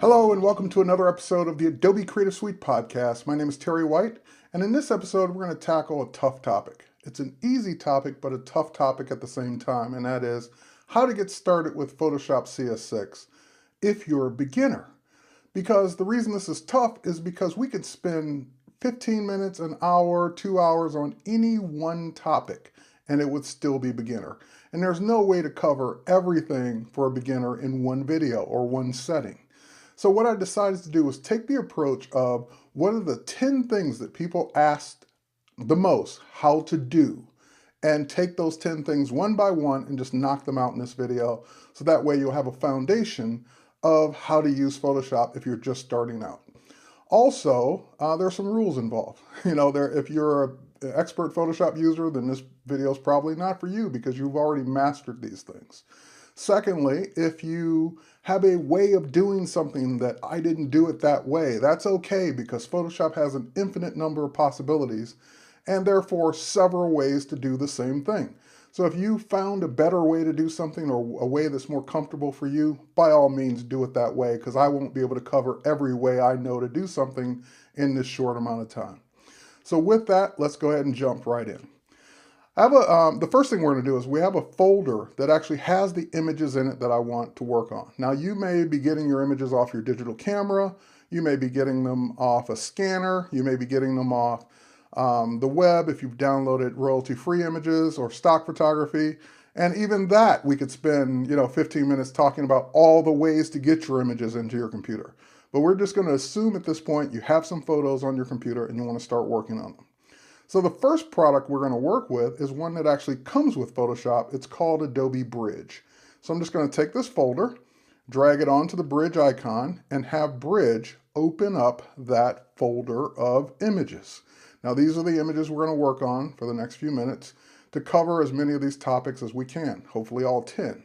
Hello and welcome to another episode of the Adobe Creative Suite Podcast. My name is Terry White, and in this episode we're going to tackle a tough topic. It's an easy topic, but a tough topic at the same time, and that is how to get started with Photoshop CS6 if you're a beginner. Because the reason this is tough is because we could spend 15 minutes, an hour, 2 hours on any one topic, and it would still be beginner. And there's no way to cover everything for a beginner in one video or one setting. So what I decided to do was take the approach of what are the 10 things that people asked the most how to do, and take those 10 things one by one and just knock them out in this video. So that way you'll have a foundation of how to use Photoshop if you're just starting out. Also, there's some rules involved. If you're an expert Photoshop user, then this video is probably not for you because you've already mastered these things. Secondly, if you have a way of doing something that I didn't do it that way, that's okay because Photoshop has an infinite number of possibilities and therefore several ways to do the same thing. So if you found a better way to do something or a way that's more comfortable for you, by all means do it that way because I won't be able to cover every way I know to do something in this short amount of time. So with that, let's go ahead and jump right in. The first thing we're going to do is we have a folder that actually has the images in it that I want to work on. Now you may be getting your images off your digital camera, you may be getting them off a scanner, you may be getting them off the web if you've downloaded royalty-free images or stock photography. And even that we could spend 15 minutes talking about all the ways to get your images into your computer. But we're just going to assume at this point you have some photos on your computer and you want to start working on them. So the first product we're going to work with is one that actually comes with Photoshop. It's called Adobe Bridge. So I'm just going to take this folder, drag it onto the Bridge icon, and have Bridge open up that folder of images. Now these are the images we're going to work on for the next few minutes to cover as many of these topics as we can, hopefully all 10.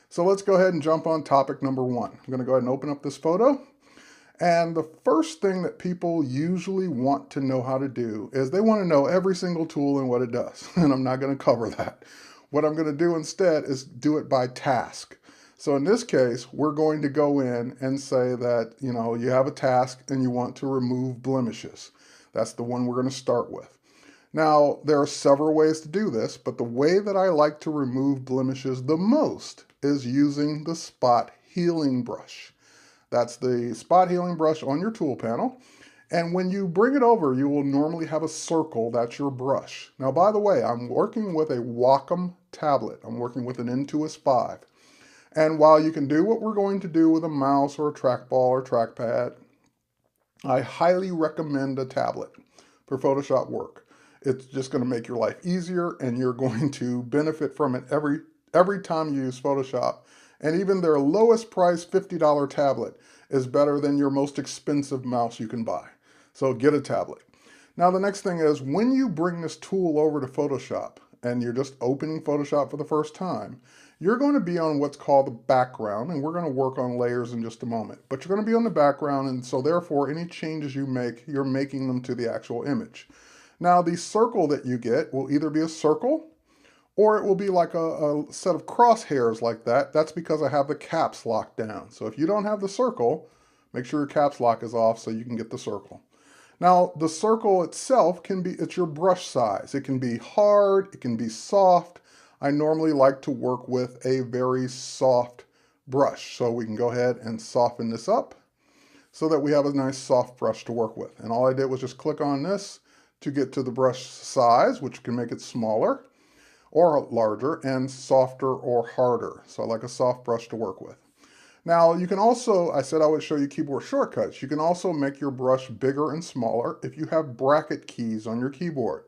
So let's go ahead and jump on topic number 1. I'm going to go ahead and open up this photo. And the first thing that people usually want to know how to do is they want to know every single tool and what it does. And I'm not going to cover that. What I'm going to do instead is do it by task. So in this case, we're going to go in and say that, you have a task and you want to remove blemishes. That's the one we're going to start with. Now, there are several ways to do this, but the way that I like to remove blemishes the most is using the spot healing brush. That's the spot healing brush on your tool panel. And when you bring it over, you will normally have a circle. That's your brush. Now, by the way, I'm working with a Wacom tablet. I'm working with an Intuos 5. And while you can do what we're going to do with a mouse or a trackball or trackpad, I highly recommend a tablet for Photoshop work. It's just going to make your life easier and you're going to benefit from it every time you use Photoshop. And even their lowest price $50 tablet is better than your most expensive mouse you can buy. So get a tablet. Now the next thing is when you bring this tool over to Photoshop and you're just opening Photoshop for the first time, you're going to be on what's called the background, and we're going to work on layers in just a moment. But you're going to be on the background, and so therefore any changes you make, you're making them to the actual image. Now the circle that you get will either be a circle or it will be like a set of crosshairs like that. That's because I have the caps locked down. So if you don't have the circle, make sure your caps lock is off so you can get the circle. Now, the circle itself it's your brush size. It can be hard, it can be soft. I normally like to work with a very soft brush. So we can go ahead and soften this up so that we have a nice soft brush to work with. And all I did was just click on this to get to the brush size, which can make it smaller or larger, and softer or harder. So I like a soft brush to work with. Now you can also, I said I would show you keyboard shortcuts. You can also make your brush bigger and smaller if you have bracket keys on your keyboard.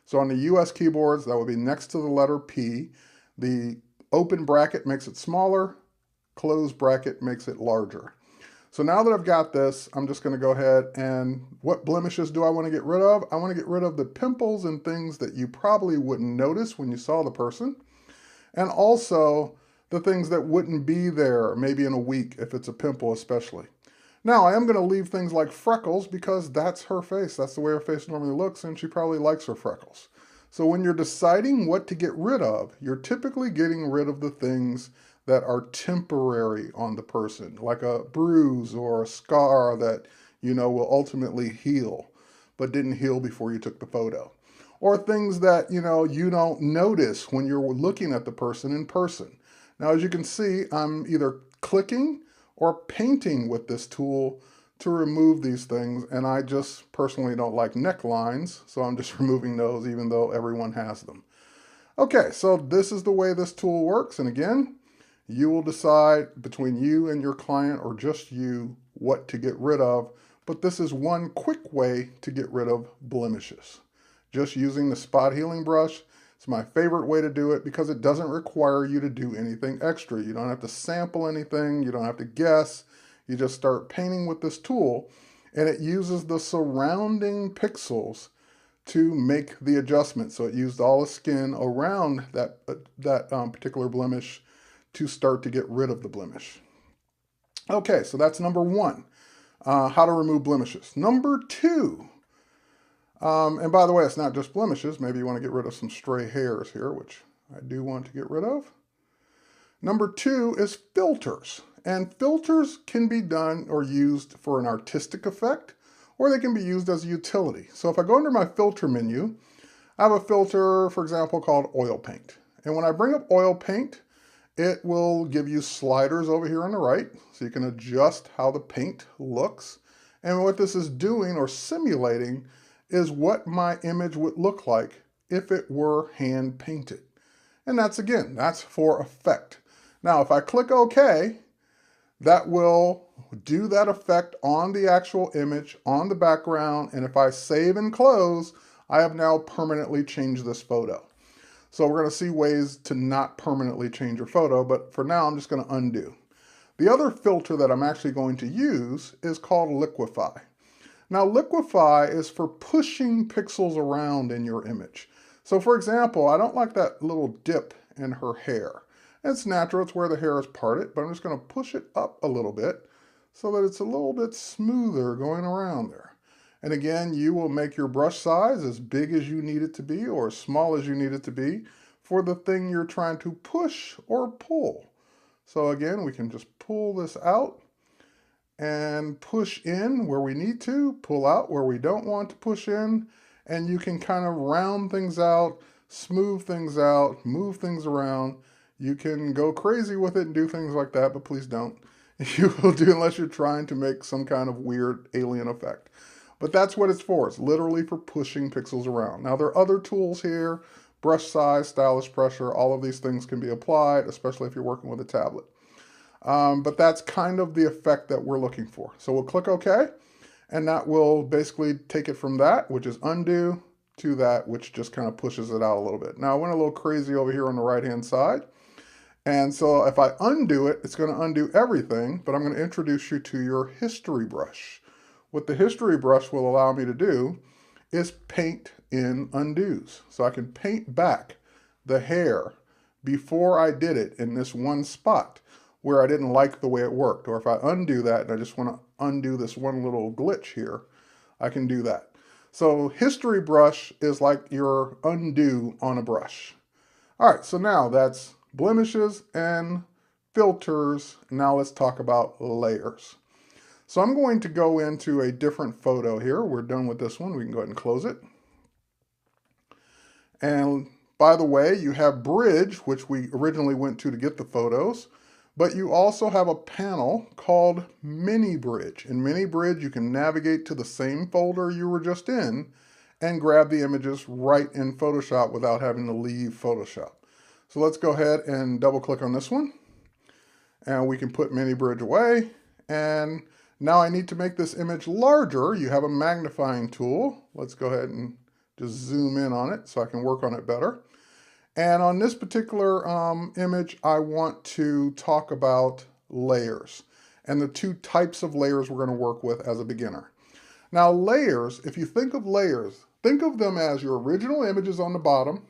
So on the US keyboards, that would be next to the letter P. The open bracket makes it smaller, closed bracket makes it larger. So now that I've got this, I'm just going to go ahead and what blemishes do I want to get rid of? I want to get rid of the pimples and things that you probably wouldn't notice when you saw the person. And also the things that wouldn't be there maybe in a week if it's a pimple especially. Now I am going to leave things like freckles because that's her face. That's the way her face normally looks and she probably likes her freckles. So when you're deciding what to get rid of, you're typically getting rid of the things that are temporary on the person, like a bruise or a scar that, will ultimately heal, but didn't heal before you took the photo. Or things that, you don't notice when you're looking at the person in person. Now, as you can see, I'm either clicking or painting with this tool to remove these things, and I just personally don't like necklines, so I'm just removing those even though everyone has them. Okay, so this is the way this tool works, and again, you will decide between you and your client or just you what to get rid of, but this is one quick way to get rid of blemishes. Just using the spot healing brush. It's my favorite way to do it because it doesn't require you to do anything extra. You don't have to sample anything, you don't have to guess. You just start painting with this tool, and it uses the surrounding pixels to make the adjustment. So it used all the skin around that particular blemish to start to get rid of the blemish. Okay, so that's number one, how to remove blemishes. Number two, and by the way, it's not just blemishes. Maybe you want to get rid of some stray hairs here, which I do want to get rid of. Number two is filters. And filters can be done or used for an artistic effect, or they can be used as a utility. So if I go under my filter menu, I have a filter, for example, called oil paint. And when I bring up oil paint, it will give you sliders over here on the right, so you can adjust how the paint looks. And what this is doing or simulating is what my image would look like if it were hand painted. And that's for effect. Now, if I click OK, that will do that effect on the actual image, on the background, and if I save and close, I have now permanently changed this photo. So we're going to see ways to not permanently change your photo, but for now I'm just going to undo. The other filter that I'm actually going to use is called Liquify. Now Liquify is for pushing pixels around in your image. So for example, I don't like that little dip in her hair. It's natural, it's where the hair is parted, but I'm just going to push it up a little bit so that it's a little bit smoother going around there. And again, you will make your brush size as big as you need it to be or as small as you need it to be for the thing you're trying to push or pull. So again, we can just pull this out and push in where we need to, pull out where we don't want to push in, and you can kind of round things out, smooth things out, move things around. You can go crazy with it and do things like that, but please don't. You will do unless you're trying to make some kind of weird alien effect. But that's what it's for. It's literally for pushing pixels around. Now there are other tools here, brush size, stylus pressure, all of these things can be applied, especially if you're working with a tablet. But that's kind of the effect that we're looking for. So we'll click OK, and that will basically take it from that, which is undo, to that, which just kind of pushes it out a little bit. Now I went a little crazy over here on the right-hand side. And so if I undo it, it's going to undo everything, but I'm going to introduce you to your history brush. What the history brush will allow me to do is paint in undos. So I can paint back the hair before I did it in this one spot where I didn't like the way it worked. Or if I undo that and I just want to undo this one little glitch here, I can do that. So history brush is like your undo on a brush. All right, so now that's blemishes and filters. Now let's talk about layers. So I'm going to go into a different photo here. We're done with this one. We can go ahead and close it. And by the way, you have Bridge, which we originally went to get the photos, but you also have a panel called Mini Bridge. In Mini Bridge, you can navigate to the same folder you were just in and grab the images right in Photoshop without having to leave Photoshop. So let's go ahead and double click on this one, and we can put Mini Bridge away. And now I need to make this image larger. You have a magnifying tool. Let's go ahead and just zoom in on it so I can work on it better. And on this particular image, I want to talk about layers and the two types of layers we're going to work with as a beginner. Now layers, if you think of layers, think of them as your original images on the bottom,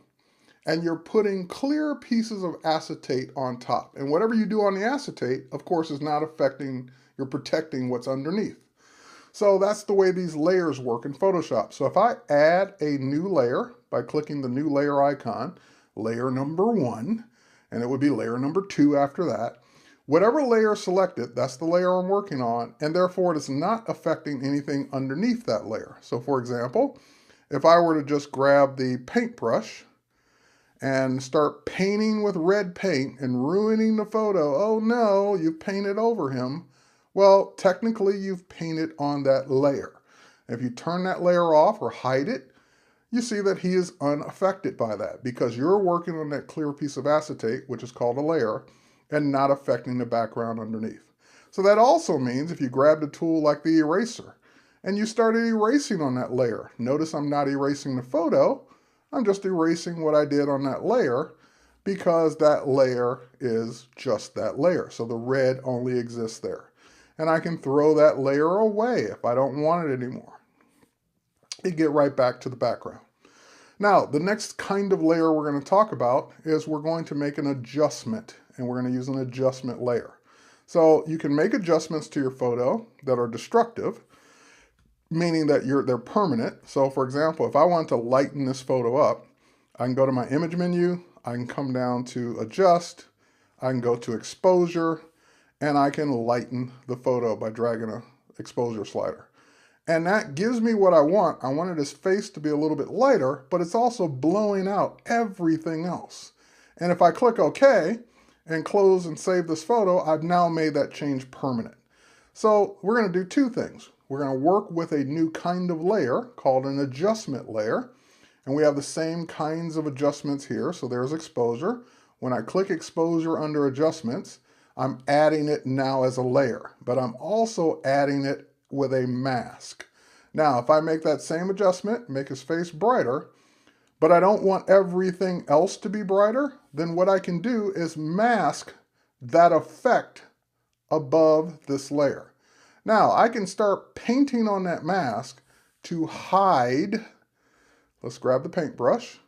and you're putting clear pieces of acetate on top. And whatever you do on the acetate, of course, is not affecting, you're protecting what's underneath. So that's the way these layers work in Photoshop. So if I add a new layer by clicking the new layer icon, layer number 1, and it would be layer number 2 after that. Whatever layer selected, that's the layer I'm working on, and therefore it is not affecting anything underneath that layer. So for example, if I were to just grab the paintbrush and start painting with red paint and ruining the photo, oh no, you've painted over him. Well, technically you've painted on that layer. If you turn that layer off or hide it, you see that he is unaffected by that because you're working on that clear piece of acetate, which is called a layer, and not affecting the background underneath. So that also means if you grabbed a tool like the eraser and you started erasing on that layer, notice I'm not erasing the photo, I'm just erasing what I did on that layer because that layer is just that layer. So the red only exists there. And I can throw that layer away if I don't want it anymore. You get right back to the background. Now, the next kind of layer we're going to talk about is we're going to make an adjustment, and we're going to use an adjustment layer. So you can make adjustments to your photo that are destructive, meaning that they're permanent. So for example, if I want to lighten this photo up, I can go to my image menu, I can come down to adjust, I can go to exposure, and I can lighten the photo by dragging an exposure slider. And that gives me what I want. I wanted his face to be a little bit lighter, but it's also blowing out everything else. And if I click OK and close and save this photo, I've now made that change permanent. So we're going to do two things. We're going to work with a new kind of layer called an adjustment layer. And we have the same kinds of adjustments here. So there's exposure. When I click exposure under adjustments, I'm adding it now as a layer, but I'm also adding it with a mask. Now, if I make that same adjustment, make his face brighter, but I don't want everything else to be brighter, then what I can do is mask that effect above this layer. Now, I can start painting on that mask to hide, let's grab the paintbrush,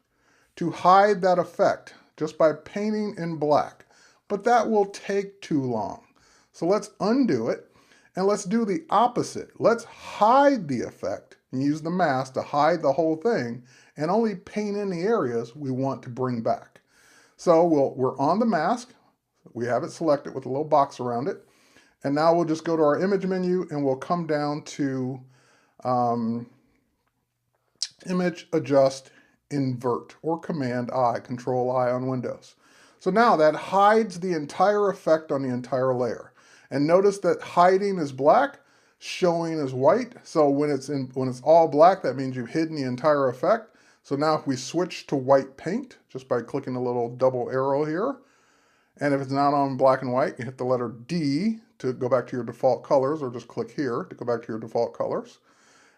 to hide that effect just by painting in black. But that will take too long. So let's undo it. And let's do the opposite. Let's hide the effect and use the mask to hide the whole thing and only paint in the areas we want to bring back. So we're on the mask. We have it selected with a little box around it. And now we'll just go to our image menu and we'll come down to Image, Adjust, Invert, or Command-I, Control-I on Windows. So now that hides the entire effect on the entire layer. And notice that hiding is black, showing is white. So when it's all black, that means you've hidden the entire effect. So now if we switch to white paint, just by clicking the little double arrow here, and if it's not on black and white, you hit the letter D to go back to your default colors, or just click here to go back to your default colors.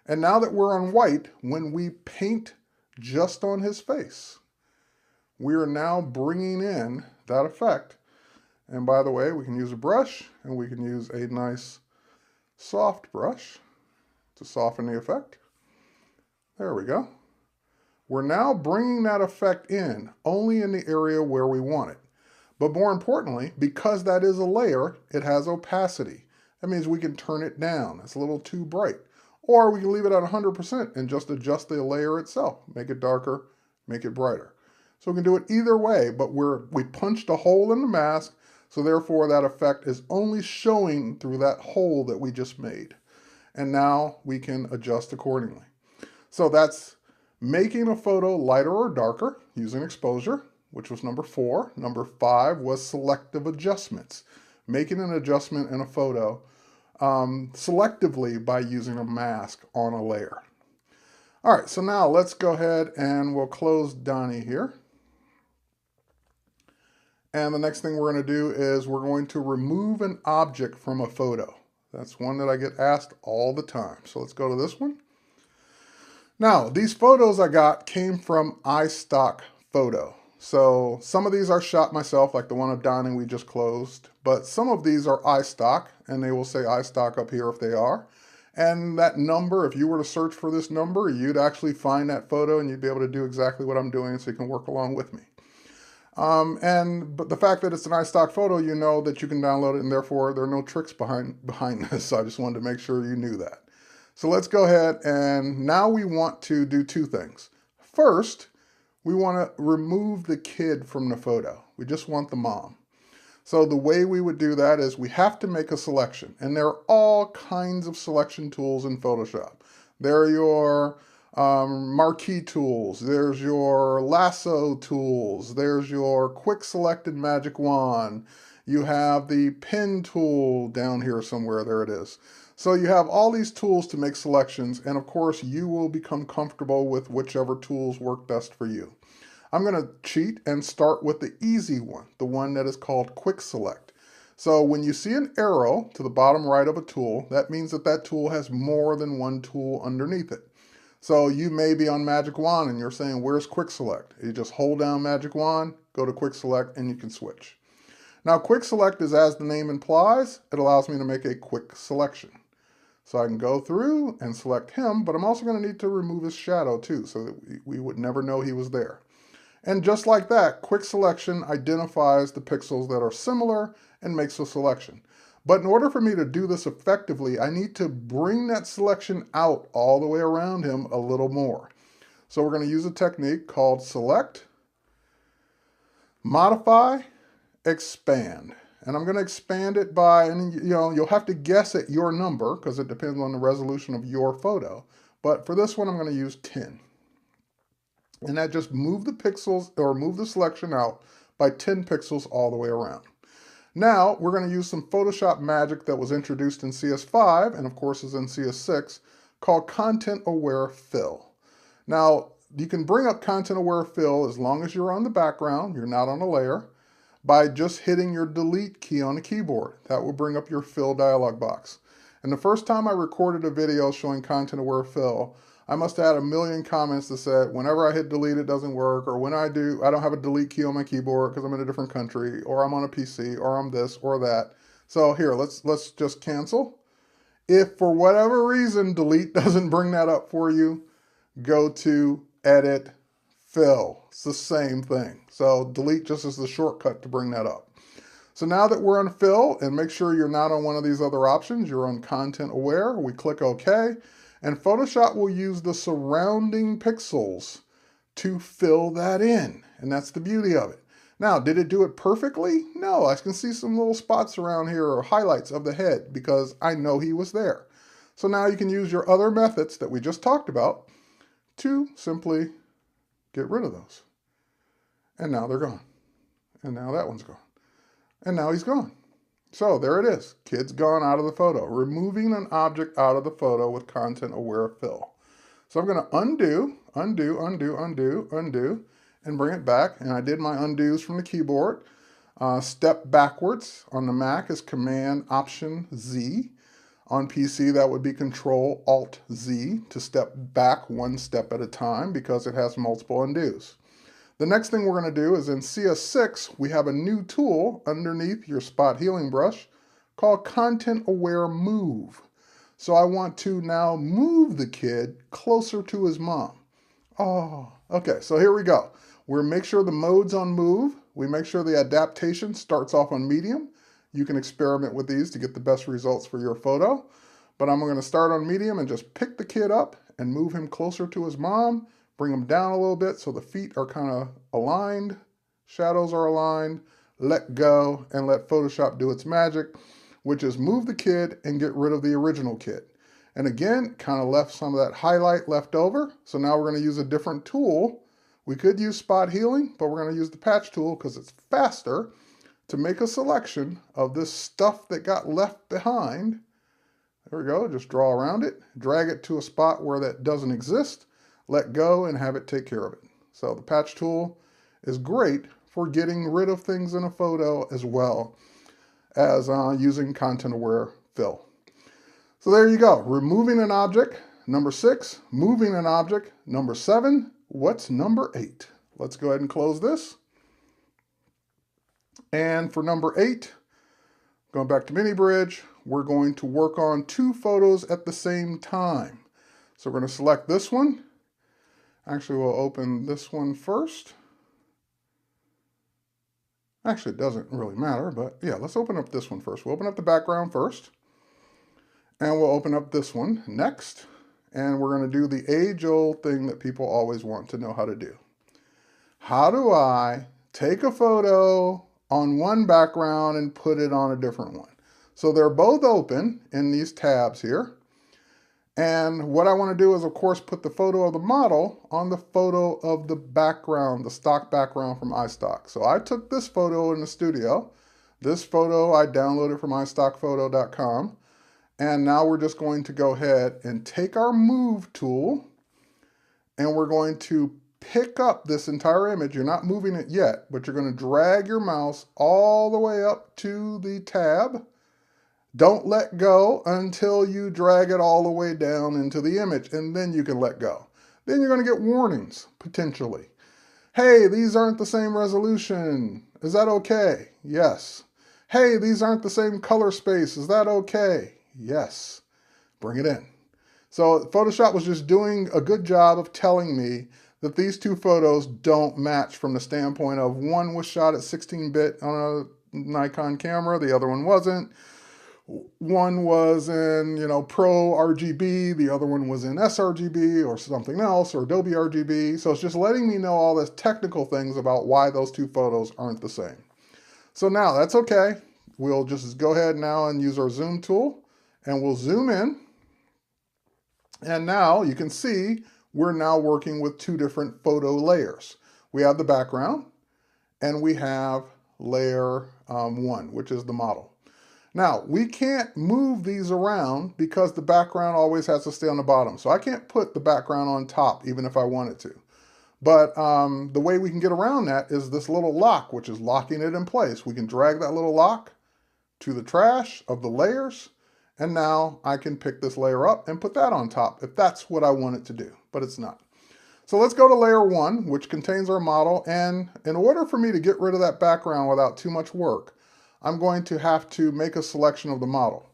And now that we're on white, when we paint just on his face, we are now bringing in that effect. And by the way, we can use a brush, and we can use a nice soft brush to soften the effect. There we go. We're now bringing that effect in only in the area where we want it. But more importantly, because that is a layer, it has opacity. That means we can turn it down. It's a little too bright. Or we can leave it at 100% and just adjust the layer itself. Make it darker, make it brighter. So we can do it either way, but we punched a hole in the mask, so therefore that effect is only showing through that hole that we just made. And now we can adjust accordingly. So that's making a photo lighter or darker using exposure, which was number 4. Number 5 was selective adjustments, making an adjustment in a photo selectively by using a mask on a layer. All right, so now let's go ahead and we'll close Donnie here. And the next thing we're going to do is we're going to remove an object from a photo. That's one that I get asked all the time. So let's go to this one. Now, these photos I got came from iStock Photo. So some of these are shot myself, like the one of Donnie we just closed. But some of these are iStock, and they will say iStock up here if they are. And that number, if you were to search for this number, you'd actually find that photo and you'd be able to do exactly what I'm doing so you can work along with me. But the fact that it's an iStock photo, you know that you can download it, and therefore there are no tricks behind this. So I just wanted to make sure you knew that. So let's go ahead, and now we want to do two things. First, we want to remove the kid from the photo. We just want the mom. So the way we would do that is we have to make a selection. And there are all kinds of selection tools in Photoshop. There are your marquee tools. There's your lasso tools. There's your quick select and magic wand. You have the pen tool down here somewhere. There it is. So you have all these tools to make selections. And of course, you will become comfortable with whichever tools work best for you. I'm going to cheat and start with the easy one, the one that is called Quick Select. So when you see an arrow to the bottom right of a tool, that means that that tool has more than one tool underneath it. So you may be on Magic Wand and you're saying, where's Quick Select? You just hold down Magic Wand, go to Quick Select, and you can switch. Now, Quick Select is, as the name implies, it allows me to make a quick selection. So I can go through and select him, but I'm also going to need to remove his shadow too, so that we would never know he was there. And just like that, Quick Selection identifies the pixels that are similar and makes a selection. But in order for me to do this effectively, I need to bring that selection out all the way around him a little more. So we're going to use a technique called Select, Modify, Expand. And I'm going to expand it by, and you'll have to guess at your number because it depends on the resolution of your photo. But for this one, I'm going to use 10. And that just move the pixels or move the selection out by 10 pixels all the way around. Now we're going to use some Photoshop magic that was introduced in CS5 and of course is in CS6 called Content Aware Fill. Now you can bring up Content Aware Fill as long as you're on the background, you're not on a layer, by just hitting your delete key on the keyboard. That will bring up your fill dialog box. And the first time I recorded a video showing Content Aware Fill, I must have had a million comments that said, whenever I hit delete, it doesn't work, or when I do, I don't have a delete key on my keyboard because I'm in a different country, or I'm on a PC, or I'm this or that. So here, let's just cancel. If for whatever reason delete doesn't bring that up for you, go to Edit, Fill. It's the same thing. So delete just is the shortcut to bring that up. So now that we're on Fill, and make sure you're not on one of these other options, you're on Content Aware, we click OK. And Photoshop will use the surrounding pixels to fill that in. And that's the beauty of it. Now, did it do it perfectly? No, I can see some little spots around here or highlights of the head because I know he was there. So now you can use your other methods that we just talked about to simply get rid of those. And now they're gone. And now that one's gone. And now he's gone. So there it is. Kid's gone out of the photo. Removing an object out of the photo with Content Aware Fill. So I'm going to undo, and bring it back. And I did my undos from the keyboard. Step backwards on the Mac is Command Option Z. On PC, that would be Control Alt Z to step back one step at a time because it has multiple undos. The next thing we're going to do is in Cs6, we have a new tool underneath your spot healing brush called Content Aware Move. So I want to now move the kid closer to his mom. Oh, okay, so here we go. We'll make sure the mode's on move. We make sure the adaptation starts off on medium. You can experiment with these to get the best results for your photo. But I'm going to start on medium and just pick the kid up and move him closer to his mom. Bring them down a little bit so the feet are kind of aligned, shadows are aligned, let go, and let Photoshop do its magic, which is move the kid and get rid of the original kid. And again, kind of left some of that highlight left over. So now we're going to use a different tool. We could use spot healing, but we're going to use the patch tool because it's faster to make a selection of this stuff that got left behind. There we go, just draw around it, drag it to a spot where that doesn't exist, let go and have it take care of it. So the patch tool is great for getting rid of things in a photo as well as using Content Aware Fill. So there you go, removing an object, number 6, moving an object, number 7. What's number 8? Let's go ahead and close this. And for number 8, going back to Mini Bridge, we're going to work on 2 photos at the same time. So we're going to select this one. Actually, we'll open this one first. Actually, it doesn't really matter, but yeah, let's open up this one first. We'll open up the background first. And we'll open up this one next. And we're going to do the age-old thing that people always want to know how to do. How do I take a photo on one background and put it on a different one? So they're both open in these tabs here. And what I want to do is, of course, put the photo of the model on the photo of the background, the stock background from iStock. So I took this photo in the studio. This photo I downloaded from iStockphoto.com. And now we're just going to go ahead and take our Move tool, and we're going to pick up this entire image. You're not moving it yet, but you're going to drag your mouse all the way up to the tab. Don't let go until you drag it all the way down into the image, and then you can let go. Then you're going to get warnings, potentially. Hey, these aren't the same resolution. Is that okay? Yes. Hey, these aren't the same color space. Is that okay? Yes. Bring it in. So Photoshop was just doing a good job of telling me that these two photos don't match from the standpoint of one was shot at 16-bit on a Nikon camera, the other one wasn't. One was in, Pro RGB, the other one was in sRGB or something else, or Adobe RGB. So it's just letting me know all this technical things about why those two photos aren't the same. So now that's okay. We'll just go ahead now and use our zoom tool, and we'll zoom in. And now you can see we're now working with two different photo layers. We have the background, and we have layer 1, which is the model. Now, we can't move these around because the background always has to stay on the bottom. So I can't put the background on top even if I wanted to. But the way we can get around that is this little lock, which is locking it in place. We can drag that little lock to the trash of the layers, and now I can pick this layer up and put that on top if that's what I want it to do, but it's not. So let's go to layer 1, which contains our model, and in order for me to get rid of that background without too much work, I'm going to have to make a selection of the model.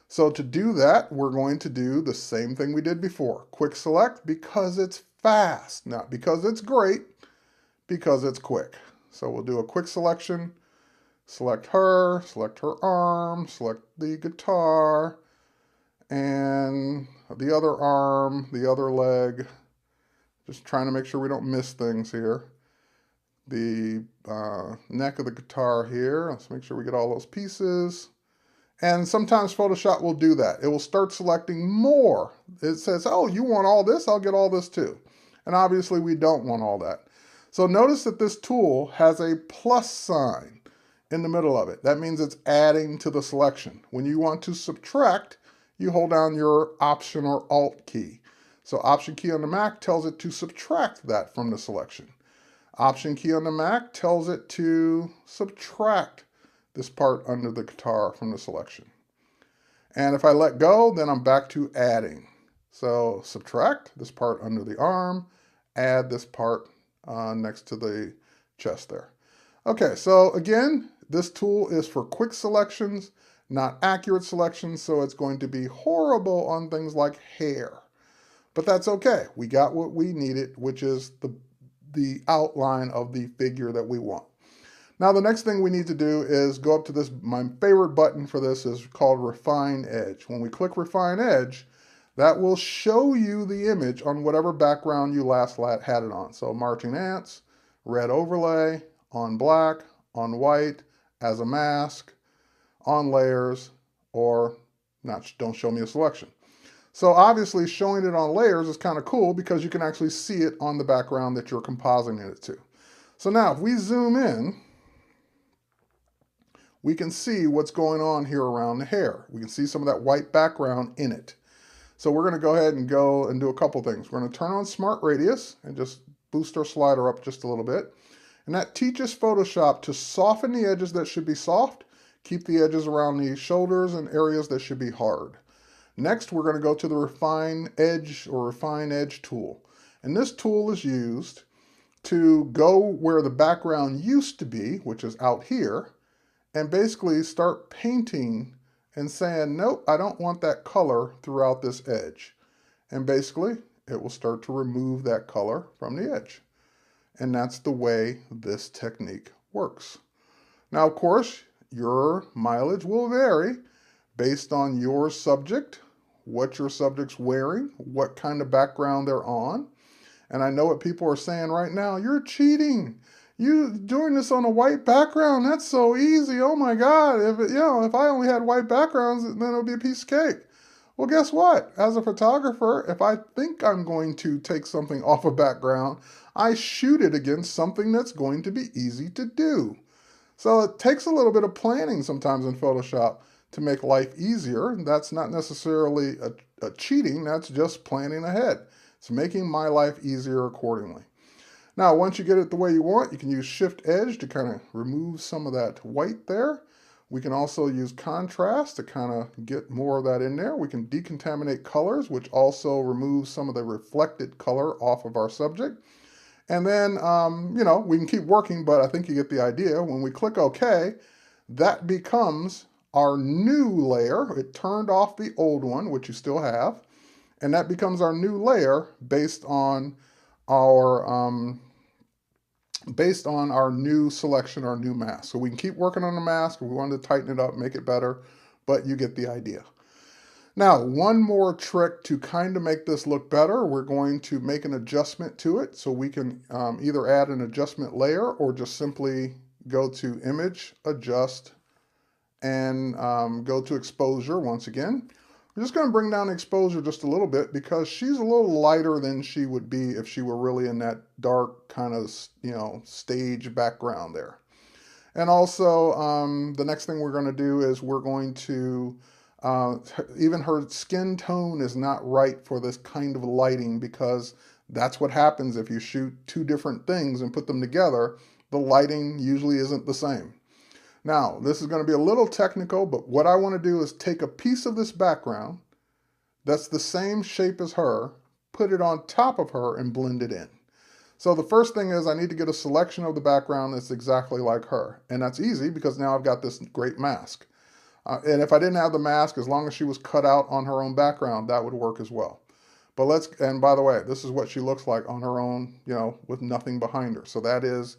So to do that, we're going to do the same thing we did before. Quick select because it's fast, not because it's great, because it's quick. So we'll do a quick selection, select her arm, select the guitar, and the other arm, the other leg. Just trying to make sure we don't miss things here. The neck of the guitar here. Let's make sure we get all those pieces. And sometimes Photoshop will do that. It will start selecting more. It says, oh, you want all this? I'll get all this too. And obviously we don't want all that. So notice that this tool has a plus sign in the middle of it. That means it's adding to the selection. When you want to subtract, you hold down your Option or Alt key. So Option key on the Mac tells it to subtract that from the selection. Option key on the Mac tells it to subtract this part under the guitar from the selection. And if I let go, then I'm back to adding. So subtract this part under the arm, add this part next to the chest there. Okay, so again, this tool is for quick selections, not accurate selections, so it's going to be horrible on things like hair. But that's okay. We got what we needed, which is the outline of the figure that we want. Now the next thing we need to do is go up to this, my favorite button for this is called Refine Edge. When we click Refine Edge, that will show you the image on whatever background you last had it on. So marching ants, red overlay, on black, on white, as a mask, on layers, or not, don't show me a selection. So obviously showing it on layers is kind of cool because you can actually see it on the background that you're compositing it to. So now if we zoom in, we can see what's going on here around the hair. We can see some of that white background in it. So we're going to go ahead and do a couple things. We're going to turn on Smart Radius and just boost our slider up just a little bit. And that teaches Photoshop to soften the edges that should be soft, keep the edges around the shoulders and areas that should be hard. Next, we're going to go to the Refine Edge or Refine Edge tool. And this tool is used to go where the background used to be, which is out here, and basically start painting and saying, nope, I don't want that color throughout this edge. And basically, it will start to remove that color from the edge. And that's the way this technique works. Now, of course, your mileage will vary based on your subject, what your subject's wearing, what kind of background they're on. And I know what people are saying right now. You're cheating. You doing this on a white background. That's so easy. Oh my God. If I only had white backgrounds, then it would be a piece of cake. Well, guess what? As a photographer, if I think I'm going to take something off a background, I shoot it against something that's going to be easy to do. So it takes a little bit of planning sometimes in Photoshop to make life easier. That's not necessarily a cheating, that's just planning ahead. It's making my life easier accordingly. Now, once you get it the way you want, you can use Shift Edge to kind of remove some of that white there. We can also use contrast to kind of get more of that in there. We can decontaminate colors, which also removes some of the reflected color off of our subject. And then, we can keep working, but I think you get the idea. When we click OK, that becomes our new layer. It turned off the old one, which you still have. And that becomes our new layer based on our new selection, our new mask. So we can keep working on the mask. If we wanted to tighten it up, make it better, but you get the idea. Now, one more trick to kind of make this look better, we're going to make an adjustment to it. So we can either add an adjustment layer or just simply go to Image, Adjust, and go to Exposure once again. I'm just going to bring down exposure just a little bit because she's a little lighter than she would be if she were really in that dark kind of, stage background there. And also, the next thing we're going to do is we're going to, even her skin tone is not right for this kind of lighting because that's what happens if you shoot two different things and put them together. The lighting usually isn't the same. Now, this is going to be a little technical, but what I want to do is take a piece of this background that's the same shape as her, put it on top of her, and blend it in. So the first thing is I need to get a selection of the background that's exactly like her. And that's easy because now I've got this great mask. And if I didn't have the mask, as long as she was cut out on her own background, that would work as well. But and by the way, this is what she looks like on her own, with nothing behind her. So that is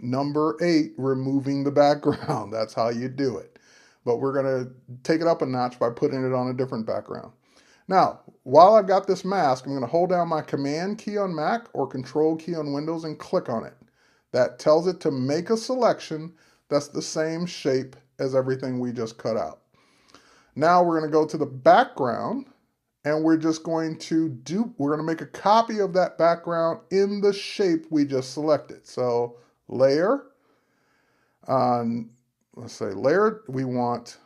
number 8, removing the background. That's how you do it. But we're going to take it up a notch by putting it on a different background. Now, while I've got this mask, I'm going to hold down my Command key on Mac or Control key on Windows and click on it. That tells it to make a selection that's the same shape as everything we just cut out. Now we're going to go to the background and we're just going to make a copy of that background in the shape we just selected. So layer, let's say layer, we want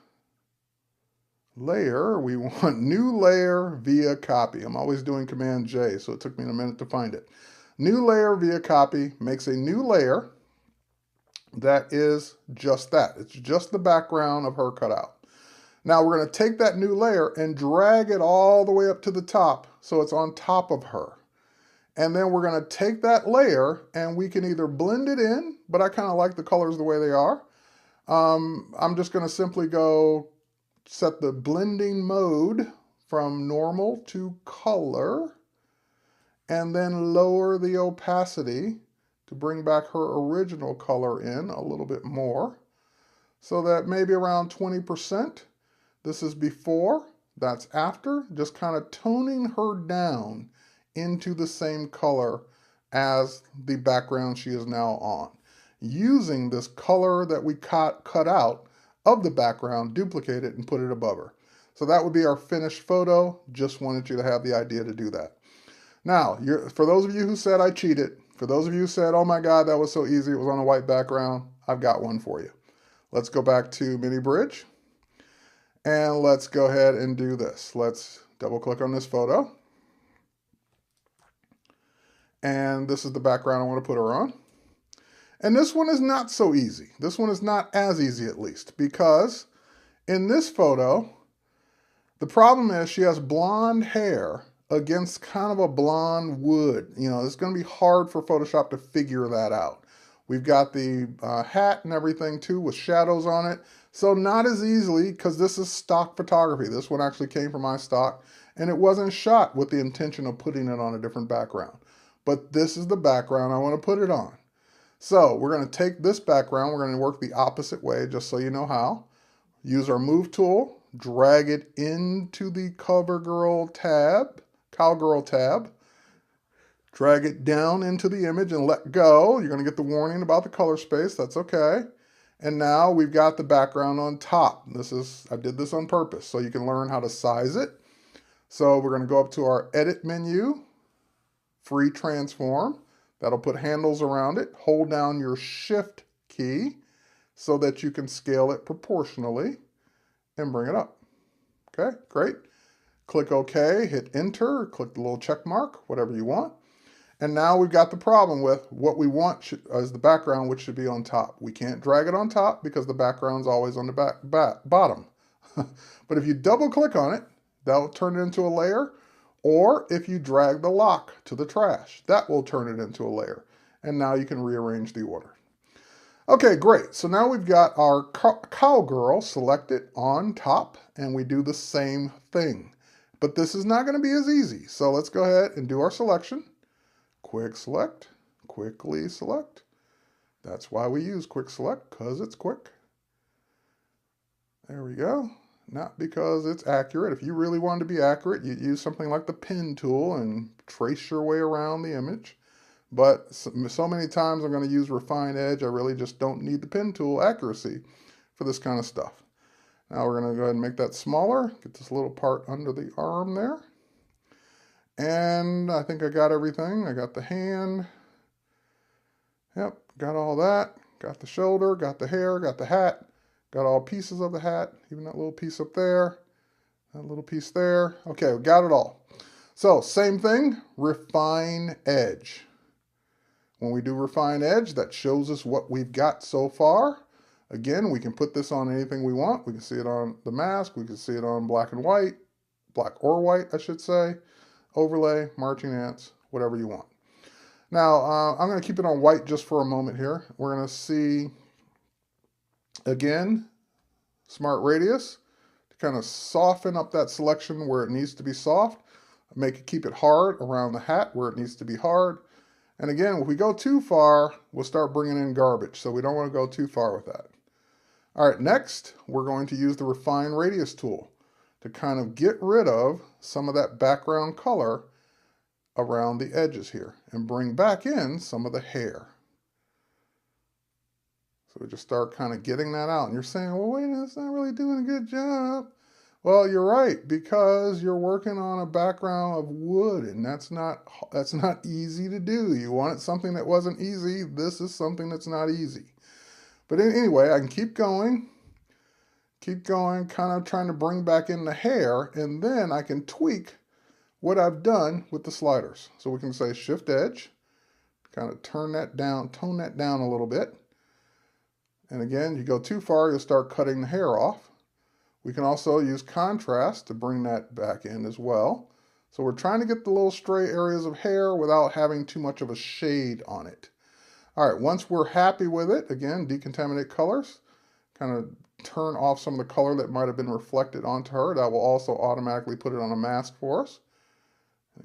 new layer via copy. I'm always doing Command J, so it took me a minute to find it. New layer via copy makes a new layer that is just that. It's just the background of her cutout. Now we're going to take that new layer and drag it all the way up to the top so it's on top of her. And then we're going to take that layer and we can either blend it in, but I kind of like the colors the way they are. I'm just going to simply go set the blending mode from normal to color and then lower the opacity to bring back her original color in a little bit more so that maybe around 20%. This is before, that's after, just kind of toning her down into the same color as the background she is now on. Using this color that we cut out of the background, duplicate it and put it above her. So that would be our finished photo. Just wanted you to have the idea to do that. Now, for those of you who said I cheated, for those of you who said, oh my God, that was so easy, it was on a white background, I've got one for you. Let's go back to Mini Bridge. And let's go ahead and do this. Let's double click on this photo. And this is the background I want to put her on. And this one is not so easy. This one is not as easy, at least, because in this photo, the problem is she has blonde hair against kind of a blonde wood. It's going to be hard for Photoshop to figure that out. We've got the hat and everything too with shadows on it. So not as easily, because this is stock photography. This one actually came from my stock, and it wasn't shot with the intention of putting it on a different background. But this is the background I want to put it on. So we're going to take this background, we're going to work the opposite way, just so you know how. Use our Move tool, drag it into the Cowgirl tab, Drag it down into the image and let go. You're going to get the warning about the color space. That's okay. And now we've got the background on top. I did this on purpose so you can learn how to size it. So we're going to go up to our edit menu, free transform. That'll put handles around it. Hold down your shift key so that you can scale it proportionally and bring it up. Okay, great. Click OK, hit enter, click the little check mark, whatever you want. And now we've got the problem with what we want as the background, which should be on top. We can't drag it on top because the background's always on the bottom. But if you double click on it, that'll turn it into a layer. Or if you drag the lock to the trash, that will turn it into a layer. And now you can rearrange the order. Okay, great. So now we've got our cowgirl selected on top, and we do the same thing. But this is not going to be as easy. So let's go ahead and do our selection. Quick select, quickly select. That's why we use quick select, because it's quick. There we go. Not because it's accurate. If you really wanted to be accurate, you'd use something like the pen tool and trace your way around the image. But so many times I'm going to use refine edge, I really just don't need the pen tool accuracy for this kind of stuff. Now we're going to go ahead and make that smaller. Get this little part under the arm there. And I think I got everything. I got the hand. Yep, got all that. Got the shoulder, got the hair, got the hat. Got all pieces of the hat, even that little piece up there, that little piece there. Okay, we got it all. So same thing, refine edge. When we do refine edge, that shows us what we've got so far. Again, we can put this on anything we want. We can see it on the mask. We can see it on black and white, black or white, I should say. Overlay, marching ants, whatever you want. Now, I'm going to keep it on white just for a moment here. We're going to see, again, Smart Radius to kind of soften up that selection where it needs to be soft. Keep it hard around the hat where it needs to be hard. And again, if we go too far, we'll start bringing in garbage. So we don't want to go too far with that. All right, next, we're going to use the Refine Radius tool to kind of get rid of some of that background color around the edges here and bring back in some of the hair. So we just start kind of getting that out. And you're saying, well, wait, that's not really doing a good job. Well, you're right, because you're working on a background of wood, and that's not easy to do. You wanted something that wasn't easy. This is something that's not easy. But anyway, I can keep going, kind of trying to bring back in the hair, and then I can tweak what I've done with the sliders. So we can say Shift Edge, kind of tone that down a little bit. And again, you go too far, you'll start cutting the hair off. We can also use contrast to bring that back in as well. So we're trying to get the little stray areas of hair without having too much of a shade on it. All right, once we're happy with it, again, decontaminate colors, kind of turn off some of the color that might have been reflected onto her. That will also automatically put it on a mask for us.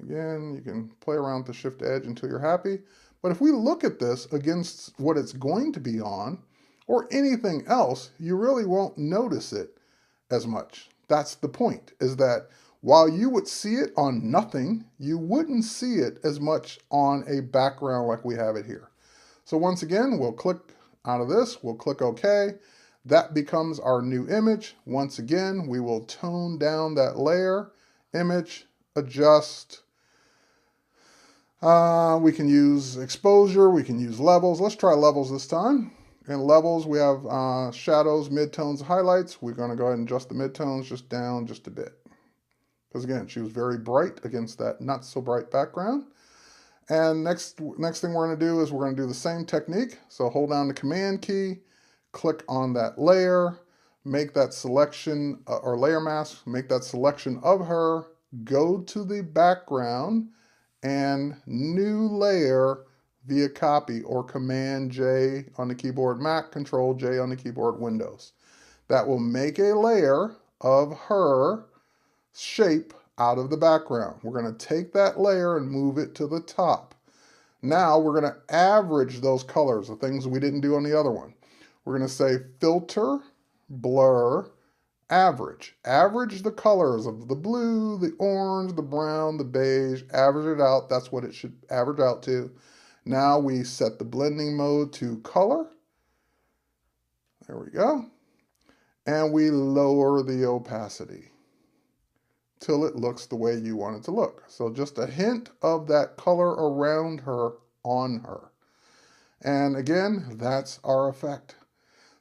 Again, you can play around with the Shift Edge until you're happy. But if we look at this against what it's going to be on, or anything else, you really won't notice it as much. That's the point, is that while you would see it on nothing, you wouldn't see it as much on a background like we have it here. So once again, we'll click out of this, we'll click OK. That becomes our new image. Once again, we will tone down that layer, image, adjust. We can use exposure, we can use levels. Let's try levels this time. In levels, we have shadows, midtones, highlights. We're going to go ahead and adjust the midtones just down just a bit. Because again, she was very bright against that not so bright background. And next thing we're going to do is we're going to do the same technique. So hold down the Command key, click on that layer, make that selection, or layer mask, make that selection of her, go to the background, and new layer via copy or Command J on the keyboard Mac, Control J on the keyboard Windows. That will make a layer of her shape out of the background. We're going to take that layer and move it to the top. Now we're going to average those colors, the things we didn't do on the other one. We're going to say Filter, Blur, Average. Average the colors of the blue, the orange, the brown, the beige. Average it out. That's what it should average out to. Now we set the blending mode to color. There we go. And we lower the opacity till it looks the way you want it to look. So just a hint of that color around her on her. And again, that's our effect.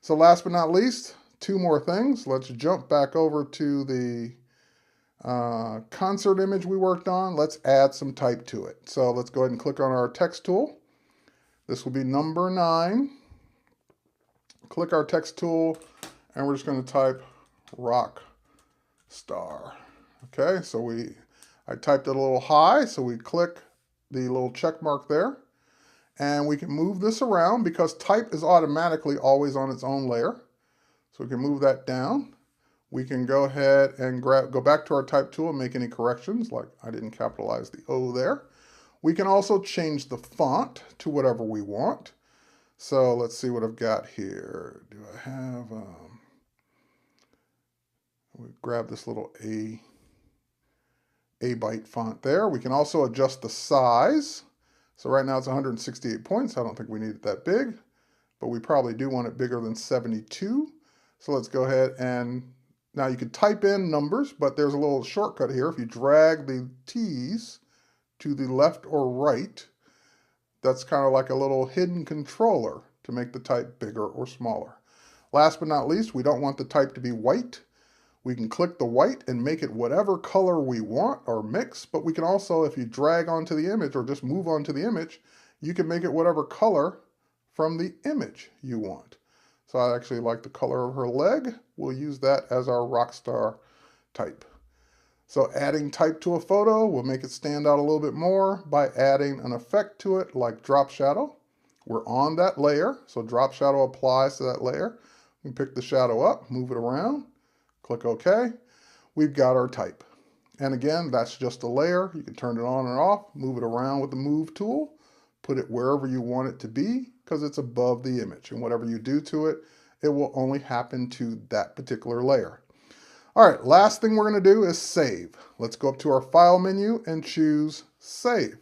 So last but not least, two more things. Let's jump back over to the concert image we worked on. Let's add some type to it. So let's go ahead and click on our text tool. This will be number 9. Click our text tool, and we're just going to type rock star. Okay, so I typed it a little high, so we click the little check mark there. And we can move this around because type is automatically always on its own layer. So we can move that down. We can go ahead and go back to our type tool and make any corrections, like I didn't capitalize the O there. We can also change the font to whatever we want. So let's see what I've got here. Do I have, we grab this little A-byte font there. We can also adjust the size. So right now it's 168 points. I don't think we need it that big, but we probably do want it bigger than 72. So let's go ahead and, now you could type in numbers, but there's a little shortcut here. If you drag the T's to the left or right, that's kind of like a little hidden controller to make the type bigger or smaller. Last but not least, we don't want the type to be white. We can click the white and make it whatever color we want or mix, but we can also, if you drag onto the image or just move onto the image, you can make it whatever color from the image you want. So I actually like the color of her leg. We'll use that as our rockstar type. So adding type to a photo will make it stand out a little bit more by adding an effect to it like drop shadow. We're on that layer, so drop shadow applies to that layer. We pick the shadow up, move it around. Click OK. We've got our type. And again, that's just a layer. You can turn it on and off, move it around with the move tool, put it wherever you want it to be because it's above the image. And whatever you do to it, it will only happen to that particular layer. All right, last thing we're going to do is save. Let's go up to our File menu and choose Save.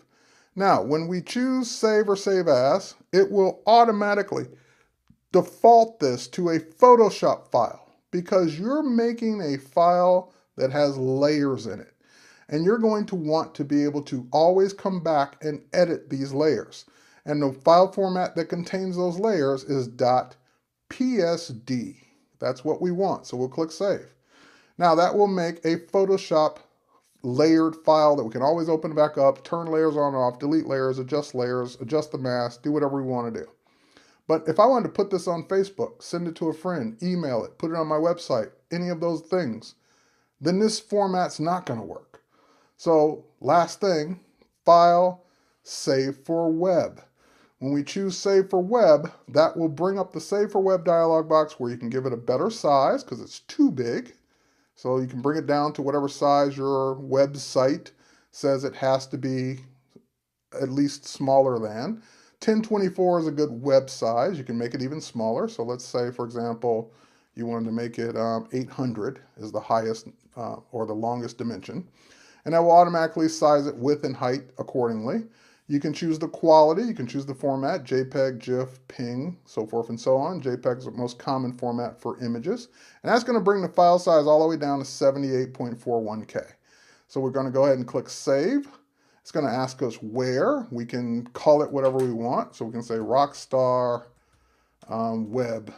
Now, when we choose Save or Save As, it will automatically default this to a Photoshop file, because you're making a file that has layers in it. And you're going to want to be able to always come back and edit these layers. And the file format that contains those layers is .psd. That's what we want, so we'll click Save. Now that will make a Photoshop layered file that we can always open back up, turn layers on and off, delete layers, adjust the mask, do whatever we want to do. But if I wanted to put this on Facebook, send it to a friend, email it, put it on my website, any of those things, then this format's not going to work. So last thing, File, Save for Web. When we choose Save for Web, that will bring up the Save for Web dialog box where you can give it a better size because it's too big. So you can bring it down to whatever size your website says it has to be, at least smaller than. 1024 is a good web size. You can make it even smaller. So let's say, for example, you wanted to make it 800 is the highest or the longest dimension. And that will automatically size it width and height accordingly. You can choose the quality. You can choose the format, JPEG, GIF, PNG, so forth and so on. JPEG is the most common format for images. And that's going to bring the file size all the way down to 78.41K. So we're going to go ahead and click Save. It's going to ask us where. We can call it whatever we want. So we can say Rockstar Web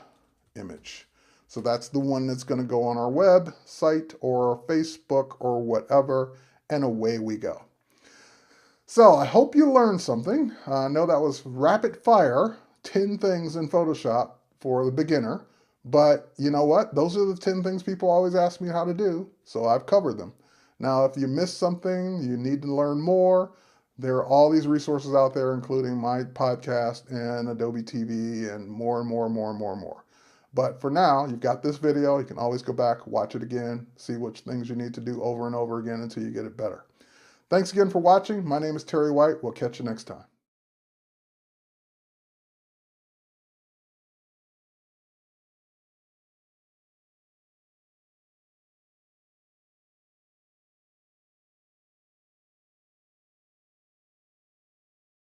Image. So that's the one that's going to go on our website or Facebook or whatever, and away we go. So I hope you learned something. I know that was rapid fire, 10 things in Photoshop for the beginner. But you know what? Those are the 10 things people always ask me how to do. So I've covered them. Now, if you missed something, you need to learn more, there are all these resources out there, including my podcast and Adobe TV and more and more and more and more and more. But for now, you've got this video. You can always go back, watch it again, see which things you need to do over and over again until you get it better. Thanks again for watching. My name is Terry White. We'll catch you next time.